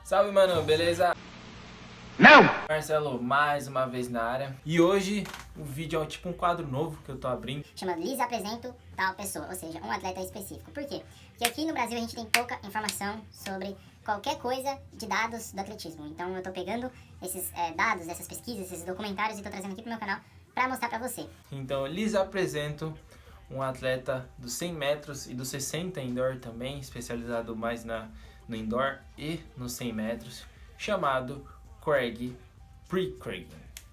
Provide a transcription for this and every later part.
Salve, mano, beleza? Não! Marcelo, mais uma vez na área. E hoje o vídeo é tipo um quadro novo que eu tô abrindo. Chama Lhes Apresento tal pessoa, ou seja, um atleta específico. Por quê? Porque aqui no Brasil a gente tem pouca informação sobre qualquer coisa de dados do atletismo. Então eu tô pegando esses dados, essas pesquisas, esses documentários e tô trazendo aqui pro meu canal pra mostrar pra você. Então eu lhes apresento um atleta dos 100 metros e dos 60 indoor também, especializado mais no indoor e nos 100 metros, chamado Pickering.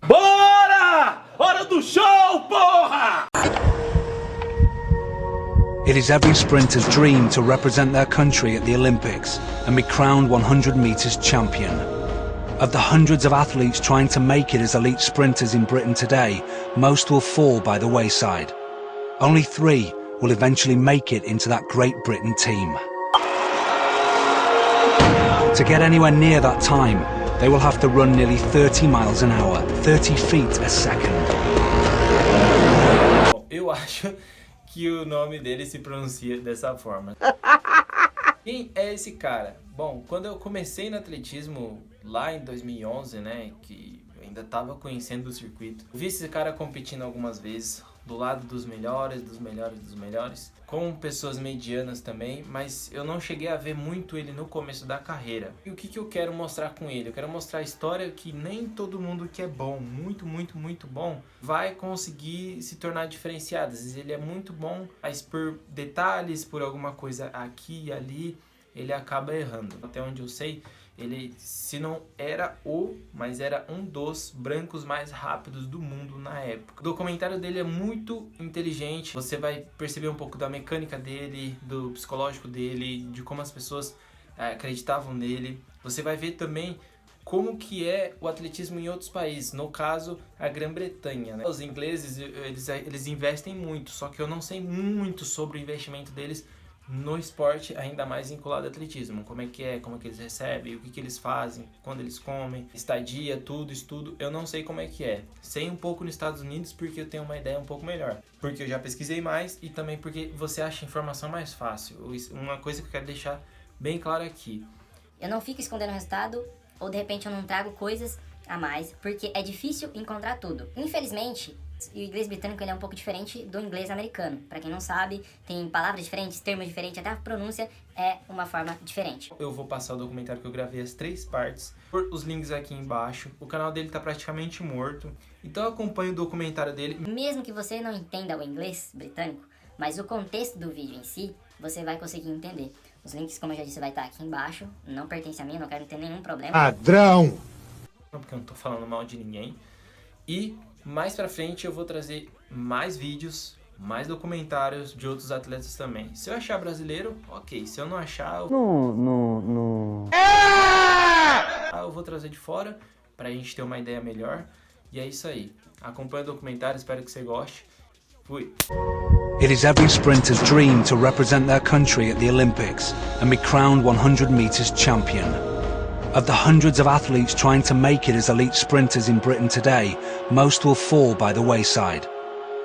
Bora! Hora do show, porra! It is every sprinter's dream to represent their country at the Olympics and be crowned 100 meters champion. Of the hundreds of athletes trying to make it as elite sprinters in Britain today, most will fall by the wayside. Only 3 will eventually make it into that Great Britain team. To get anywhere near that time, they will have to run nearly 30 miles an hour, 30 feet a second. Eu acho que o nome dele se pronuncia dessa forma. Quem é esse cara? Bom, quando eu comecei no atletismo lá em 2011, né, que eu ainda estava conhecendo o circuito, vi esse cara competindo algumas vezes, do lado dos melhores, com pessoas medianas também, mas eu não cheguei a ver muito ele no começo da carreira. E o que eu quero mostrar com ele? Eu quero mostrar a história que nem todo mundo que é bom, muito bom, vai conseguir se tornar diferenciado. Às vezes ele é muito bom, mas por detalhes, por alguma coisa aqui e ali, ele acaba errando. Até onde eu sei, ele, se não era mas era um dos brancos mais rápidos do mundo na época. O documentário dele é muito inteligente, você vai perceber um pouco da mecânica dele, do psicológico dele, de como as pessoas acreditavam nele. Você vai ver também como que é o atletismo em outros países, no caso, a Grã-Bretanha, né? Os ingleses, eles investem muito, só que eu não sei muito sobre o investimento deles no esporte, ainda mais vinculado ao atletismo. Como é que eles recebem, o que eles fazem, quando eles comem, estadia, tudo, estudo, eu não sei como é que é. Sei um pouco nos Estados Unidos porque eu tenho uma ideia um pouco melhor. Porque eu já pesquisei mais e também porque você acha informação mais fácil. Uma coisa que eu quero deixar bem claro aqui. Eu não fico escondendo o resultado, ou de repente eu não trago coisas a mais, porque é difícil encontrar tudo. Infelizmente, o inglês britânico ele é um pouco diferente do inglês americano. Para quem não sabe, tem palavras diferentes, termos diferentes, até a pronúncia é uma forma diferente. Eu vou passar o documentário que eu gravei as 3 partes, por os links aqui embaixo. O canal dele tá praticamente morto, então acompanhe o documentário dele. Mesmo que você não entenda o inglês britânico, mas o contexto do vídeo em si, você vai conseguir entender. Os links, como eu já disse, vai estar aqui embaixo. Não pertence a mim, não quero ter nenhum problema. Ladrão! Porque eu não tô falando mal de ninguém. E mais pra frente eu vou trazer mais vídeos, mais documentários de outros atletas também. Se eu achar brasileiro, ok. Se eu não achar, eu vou trazer de fora pra gente ter uma ideia melhor. E é isso aí. Acompanhe o documentário, espero que você goste. Fui! It is every sprinter's dream to represent their country at the Olympics and be crowned 100 meters champion. Of the hundreds of athletes trying to make it as elite sprinters in Britain today, most will fall by the wayside.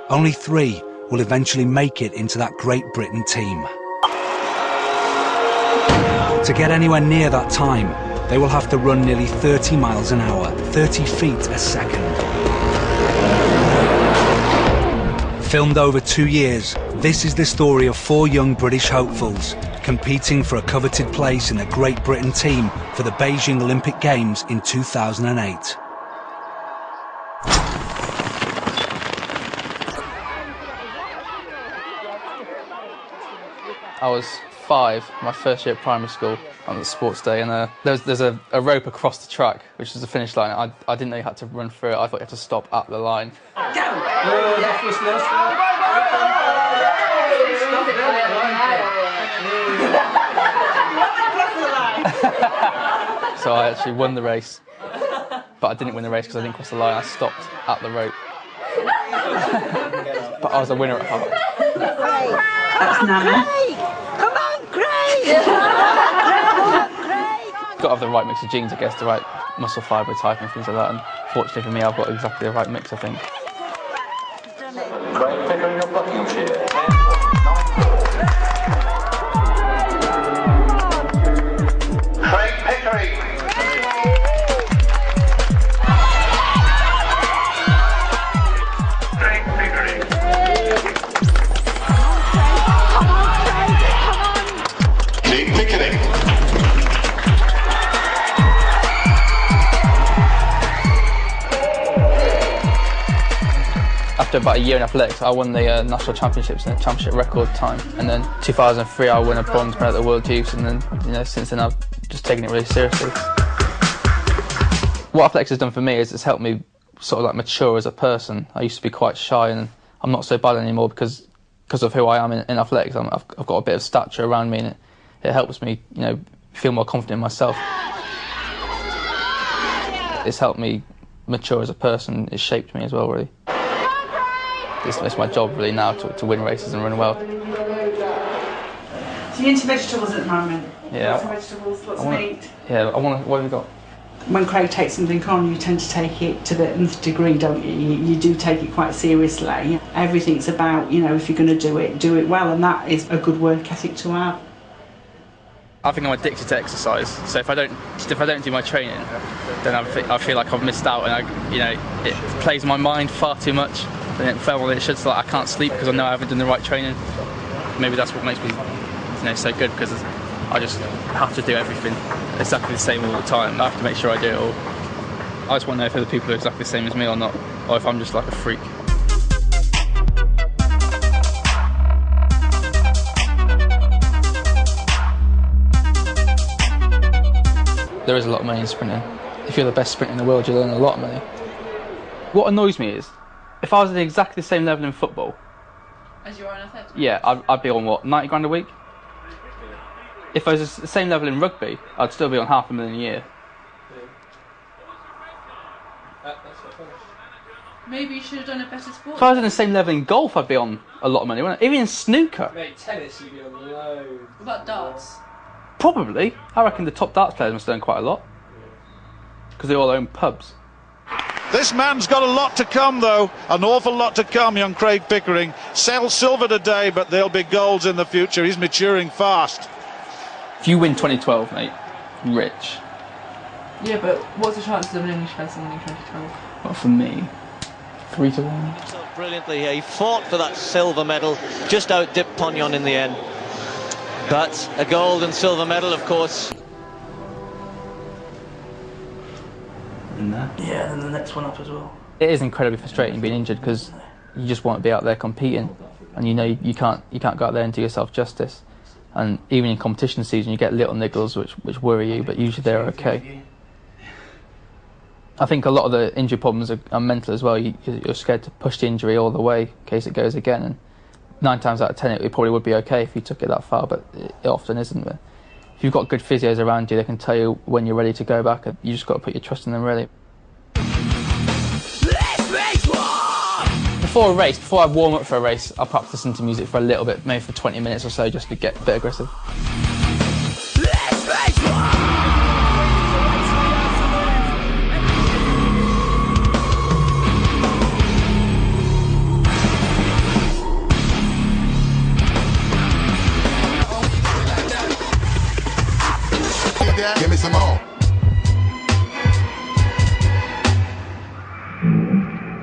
Only 3 will eventually make it into that Great Britain team. To get anywhere near that time, they will have to run nearly 30 miles an hour, 30 feet a second. Filmed over 2 years, this is the story of 4 young British hopefuls competing for a coveted place in the Great Britain team for the Beijing Olympic Games in 2008. I was 5, my first year at primary school, on the sports day, and there's a rope across the track, which is the finish line. I didn't know you had to run through it, I thought you had to stop at the line. So I actually won the race, but I didn't win the race because I didn't cross the line, I stopped at the rope. But I was a winner at heart. That's Nana. Come on, Craig! Got to have the right mix of genes, I guess, the right muscle fibre type and things like that, and fortunately for me I've got exactly the right mix, I think. Craig Pickering of Buckinghamshire. Craig Pickering. after about a year in athletics, I won the national championships in a championship record time. And then 2003, I won a bronze medal at the World Youth, and then, since then I've just taken it really seriously. What athletics has done for me is it's helped me sort of like mature as a person. I used to be quite shy, and I'm not so bad anymore because of who I am in athletics. I've got a bit of stature around me, and it helps me, feel more confident in myself. It's helped me mature as a person. It's shaped me as well, really. It's my job really now to win races and run well. So you're into vegetables at the moment? Yeah. Lots of vegetables, lots of meat? Yeah, what have you got? When Craig takes something on, you tend to take it to the nth degree, don't you? You do take it quite seriously. Everything's about, if you're going to do it well, and that is a good work ethic to have. I think I'm addicted to exercise, so if I don't do my training, then I feel like I've missed out, and it plays my mind far too much, and it felt like it should. So I can't sleep because I know I haven't done the right training. Maybe that's what makes me, so good, because I just have to do everything exactly the same all the time. I have to make sure I do it all. I just want to know if other people are exactly the same as me or not, or if I'm just like a freak. There is a lot of money in sprinting. If you're the best sprinter in the world, you'll earn a lot of money. What annoys me is, if I was at exactly the same level in football... As you are in athletics? Yeah, I'd be on, what, 90 grand a week? If I was at the same level in rugby, I'd still be on $500,000 a year. Maybe you should have done a better sport. If I was at the same level in golf, I'd be on a lot of money, wouldn't I? Even in snooker. Mate, tennis, you'd be on loads. What about darts? Probably. I reckon the top darts players must earn quite a lot. Because they all own pubs. This man's got a lot to come, though. An awful lot to come, young Craig Pickering. Sells silver today, but there'll be golds in the future. He's maturing fast. If you win 2012, mate, rich. Yeah, but what's the chances of an English person winning 2012? Well, for me, 3 to 1. So brilliantly here. He fought for that silver medal, just outdipped Pognon in the end. But a gold and silver medal, of course. And that? Yeah, and the next one up as well. It is incredibly frustrating being injured because you just want to be out there competing, and you can't go out there and do yourself justice. And even in competition season, you get little niggles which worry you, but usually they're okay. I think a lot of the injury problems are mental as well. You're scared to push the injury all the way in case it goes again. And 9 times out of 10, it probably would be okay if you took it that far, but it often isn't. But if you've got good physios around you, they can tell you when you're ready to go back. You just got to put your trust in them, really. Before I warm up for a race, I'll perhaps listen to music for a little bit, maybe for 20 minutes or so, just to get a bit aggressive. Give me some more.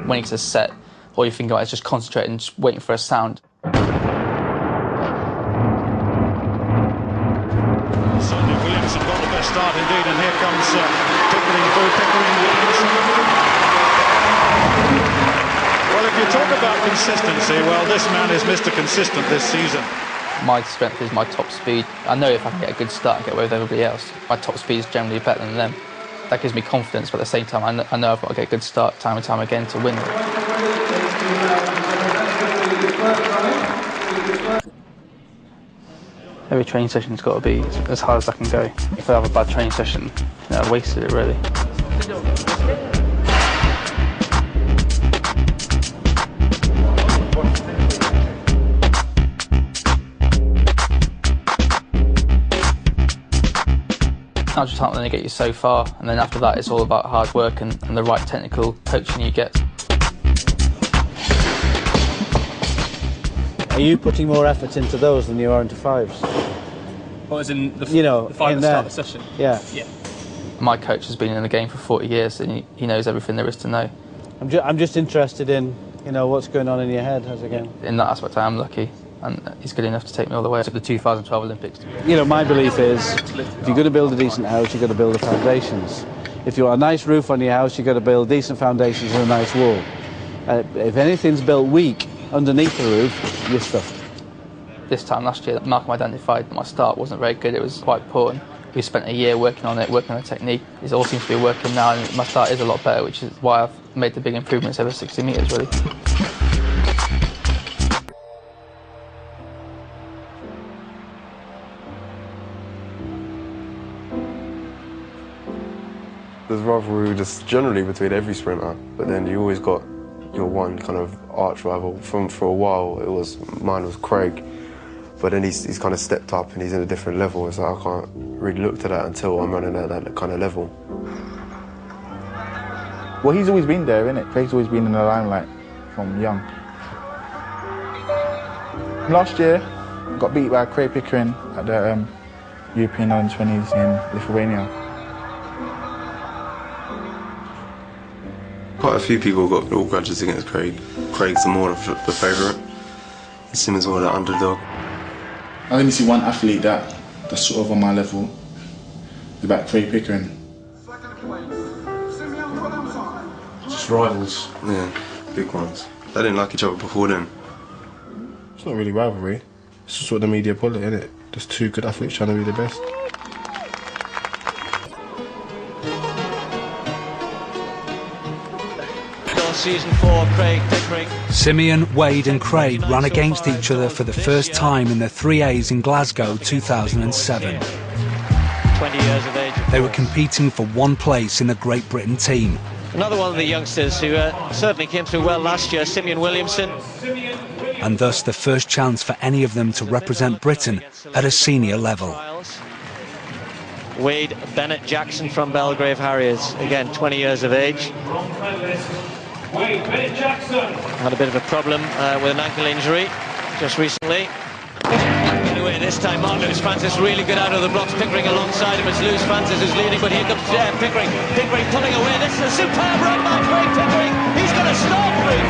When it's a set, all you think about is just concentrating and just waiting for a sound. Sonia Williamson got the best start indeed, and here comes Pickering through. Well, if you talk about consistency, well, this man is Mr. Consistent this season. My strength is my top speed. I know if I can get a good start and get away with everybody else, my top speed is generally better than them. That gives me confidence, but at the same time, I know I've got to get a good start time and time again to win. Every training session's got to be as hard as I can go. If I have a bad training session, I wasted it, really. That's just going to get you so far, and then after that it's all about hard work and the right technical coaching you get. Are you putting more effort into those than you are into fives? Well, as in the five at the start of the session? Yeah. My coach has been in the game for 40 years and he knows everything there is to know. I'm just interested in what's going on in your head as a game. In that aspect I am lucky, and he's good enough to take me all the way to the 2012 Olympics. My belief is, if you're going to build a decent house, you've got to build the foundations. If you want a nice roof on your house, you've got to build decent foundations and a nice wall. If anything's built weak underneath the roof, you're stuffed. This time last year, Malcolm identified that my start wasn't very good. It was quite poor, and we spent a year working on it, working on the technique. It all seems to be working now, and my start is a lot better, which is why I've made the big improvements over 60 metres, really. There's rivalry just generally between every sprinter, but then you always got your one kind of arch rival. For a while, mine was Craig, but then he's kind of stepped up and he's in a different level, so I can't really look to that until I'm running at that kind of level. Well, he's always been there, isn't it? Craig's always been in the limelight from young. Last year, got beat by Craig Pickering at the European Under-20s in Lithuania. Quite a few people got all grudges against Craig. Craig's more of the favourite. Simmons more the underdog. I only see one athlete that's sort of on my level. It's about Craig Pickering. Just rivals. Yeah, big ones. They didn't like each other before then. It's not really rivalry. It's just what the media pull it, isn't it? Just two good athletes trying to be the best. Season 4, Craig Pickering. Simeon, Wade and Craig ran against each other for the first time in the 3As in Glasgow 2007. 20 years of age. They were competing for one place in the Great Britain team. Another one of the youngsters who certainly came through well last year, Simeon Williamson. And thus the first chance for any of them to represent Britain at a senior level. Wade Bennett Jackson from Belgrave Harriers, again 20 years of age. Wade Bennett Jackson Had a bit of a problem with an ankle injury just recently. Anyway, this time Mark Lewis Francis really good out of the blocks. Pickering alongside him as Lewis Francis is leading, but here comes Pickering. Pickering pulling away. This is a superb run by Craig Pickering. He's got a start through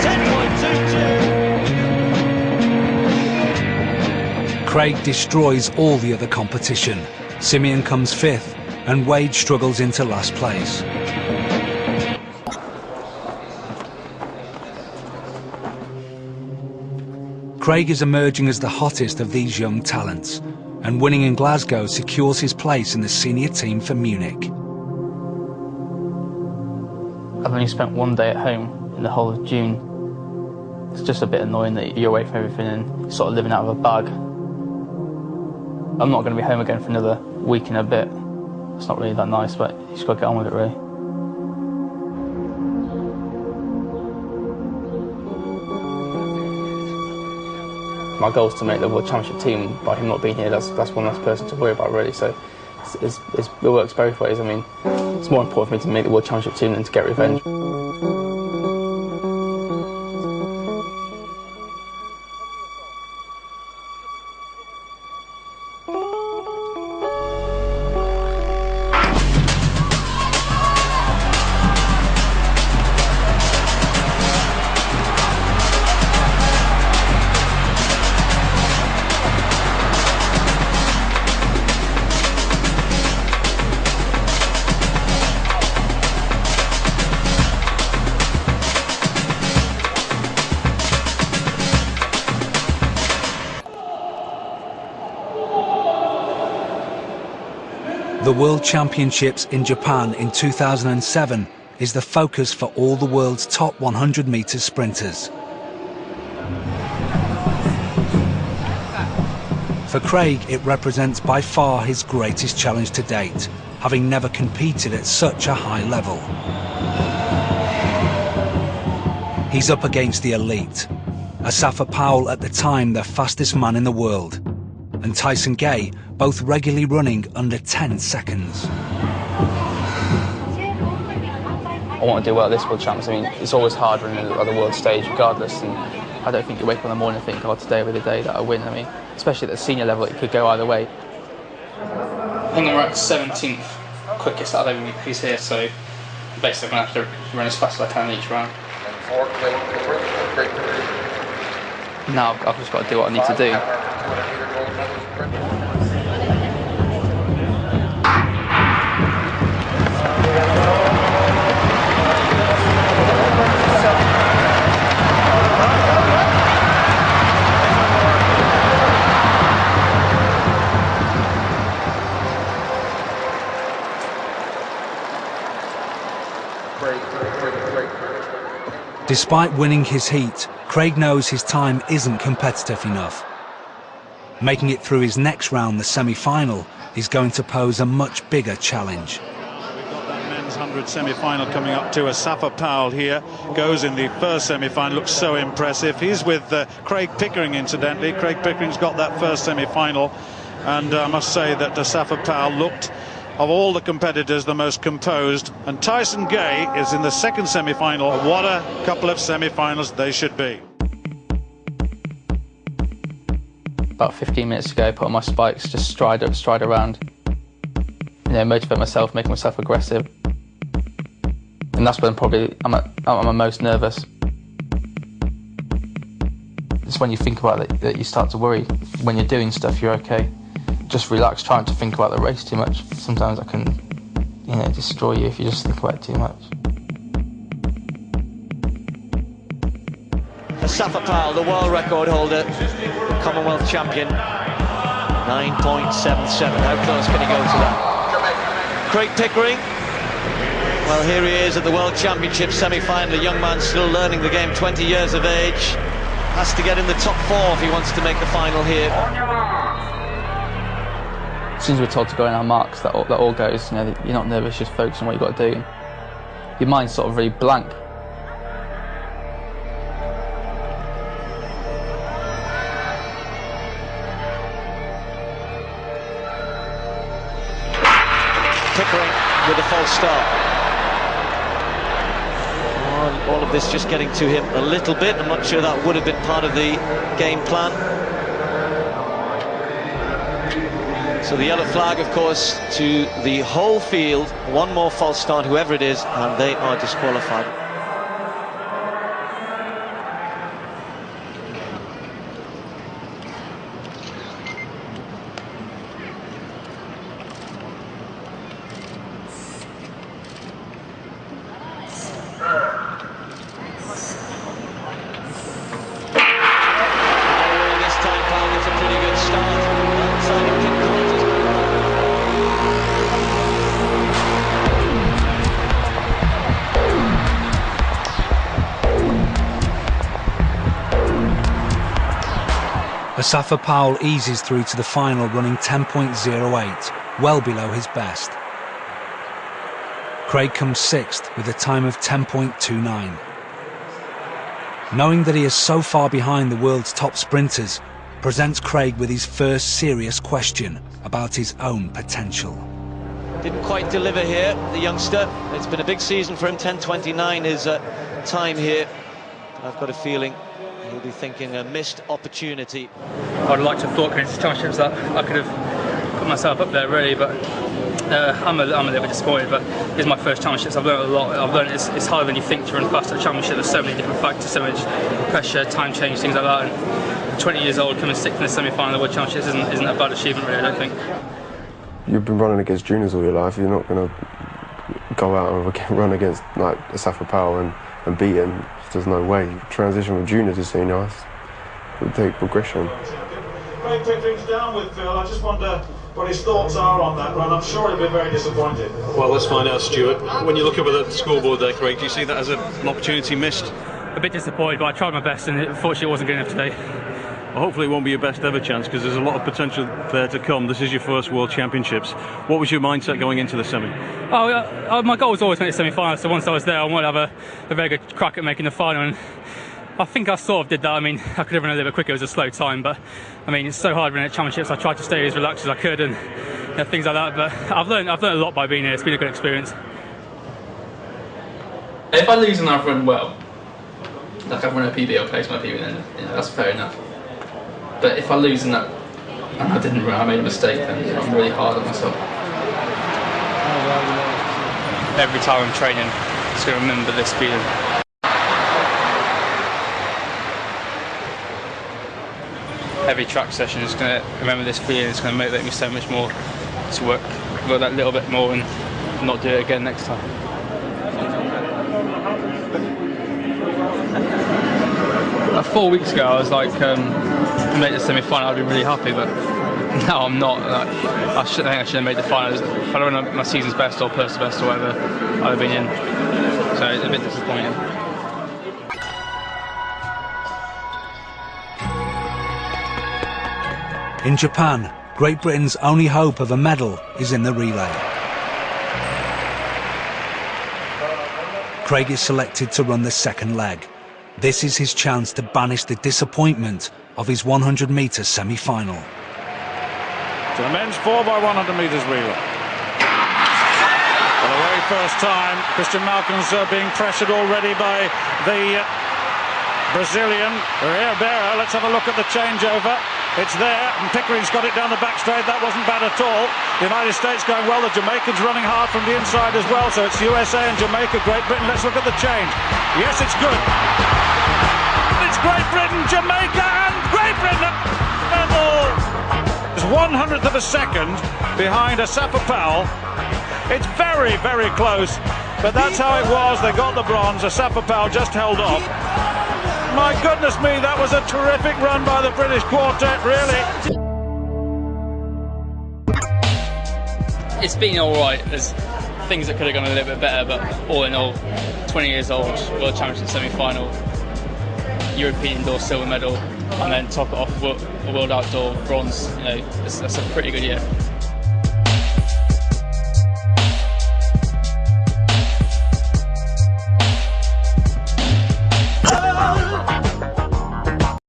10.22. Craig destroys all the other competition. Simeon comes fifth and Wade struggles into last place. Craig is emerging as the hottest of these young talents, and winning in Glasgow secures his place in the senior team for Munich. I've only spent one day at home in the whole of June. It's just a bit annoying that you're away from everything and sort of living out of a bag. I'm not going to be home again for another week and a bit. It's not really that nice, but you just got to get on with it, really. My goal is to make the World Championship team. By him not being here, that's one less person to worry about, really. So it works both ways. I mean, it's more important for me to make the World Championship team than to get revenge. The World Championships in Japan in 2007 is the focus for all the world's top 100 metre sprinters. For Craig, it represents by far his greatest challenge to date, having never competed at such a high level. He's up against the elite. Asafa Powell, at the time the fastest man in the world, and Tyson Gay, both regularly running under 10 seconds. I want to do well at this World Champs. I mean, it's always hard running at the world stage regardless, and I don't think you wake up in the morning and think, oh, today will be the day that I win. I mean, especially at the senior level, it could go either way. I think I'm at 17th quickest out of MVPs here, so basically I'm going to have to run as fast as I can each round. Now I've just got to do what I need to do. Despite winning his heat, Craig knows his time isn't competitive enough. Making it through his next round, the semi-final, is going to pose a much bigger challenge. We've got that men's 100 semi-final coming up to Asafa Powell here. Goes in the first semi-final, looks so impressive. He's with Craig Pickering, incidentally. Craig Pickering's got that first semi-final. And I must say that Asafa Powell looked, of all the competitors, the most composed. And Tyson Gay is in the second semi-final. What a couple of semi-finals they should be. About 15 minutes ago, put on my spikes, just stride around. You know, motivate myself, making myself aggressive. And that's when probably I'm most nervous. It's when you think about it that you start to worry. When you're doing stuff, you're okay. Just relax, trying to think about the race too much. Sometimes I can, you know, destroy you if you just think about it too much. Asafa Powell, the world record holder, Commonwealth champion, 9.77. How close can he go to that? Craig Pickering, well, here he is at the World Championship semi-final. A young man still learning the game, 20 years of age. Has to get in the top 4 if he wants to make the final here. As soon as we're told to go in our marks, that all goes. You know, you're not nervous, just focus on what you've got to do. Your mind's sort of really blank. Pickering with a false start. All of this just getting to him a little bit. I'm not sure that would have been part of the game plan. So the yellow flag, of course, to the whole field. One more false start, whoever it is, and they are disqualified. This time, Powell gets a pretty good start. Outside of King Asafa Powell eases through to the final running 10.08, well below his best. Craig comes 6th with a time of 10.29. Knowing that he is so far behind the world's top sprinters presents Craig with his first serious question about his own potential. Didn't quite deliver here, the youngster. It's been a big season for him. 10.29 is time here. I've got a feeling he'll be thinking a missed opportunity. I'd like to have thought against the championships that I could have put myself up there really, but I'm a little bit disappointed. But it's my first championships. I've learned a lot. I've learned it's harder than you think to run fast at a championship. There's so many different factors, so much pressure, time change, things like that. And 20 years old, coming 6th in the semi-final of the World Championships isn't a bad achievement really, I don't think. You've been running against juniors all your life. You're not going to go out and run against like Asafa Powell and beat him. There's no way. Transition from junior to senior, it would take progression. Craig Pickering's down with Phil. I just wonder what his thoughts are on that run. I'm sure he'll be very disappointed. Well, let's find out, Stuart. When you look over the scoreboard there, Craig, do you see that as an opportunity missed? A bit disappointed, but I tried my best and unfortunately it wasn't good enough today. Well, hopefully it won't be your best ever chance because there's a lot of potential there to come. This is your first World Championships. What was your mindset going into the semi? My goal was always to make the semi-final, so once I was there I wanted to have a very good crack at making the final, and I think I sort of did that. I mean, I could have run a little bit quicker, it was a slow time, but I mean, it's so hard running at championships. I tried to stay as relaxed as I could and things like that, but I've learned a lot by being here. It's been a good experience. If I lose and I've run well, like I've run a PB or placed my PB, then that's fair enough. But if I lose and I didn't run, I made a mistake, then I'm really hard on myself. Every time I'm training, I'm just going to remember this feeling. Every track session is going to remember this feeling. It's going to motivate me so much more to work that little bit more and not do it again next time. 4 weeks ago, I was like, make the semi-final, I'd be really happy, but now I'm not. I think I should have made the final. If I don't know my season's best or personal best or whatever, I'd have been in. So it's a bit disappointing. In Japan, Great Britain's only hope of a medal is in the relay. Craig is selected to run the second leg. This is his chance to banish the disappointment of his 100-metre semi-final. To the men's 4x100 metres relay. For the very first time, Christian Malcolm's being pressured already by the Brazilian Ribeiro. Let's have a look at the changeover. It's there, and Pickering's got it down the back straight. That wasn't bad at all. The United States going well. The Jamaicans running hard from the inside as well. So it's USA and Jamaica, Great Britain. Let's look at the change. Yes, it's good. It's Great Britain, Jamaica, and Great Britain. It's 100th of a second behind Asafa Powell. It's very, very close, but that's how it was. They got the bronze. Asafa Powell just held off. My goodness me, that was a terrific run by the British quartet, really. It's been alright. There's things that could have gone a little bit better, but all in all, 20 years old, World Championship semi-final, European indoor silver medal, and then top it off a World Outdoor bronze. You know, that's a pretty good year.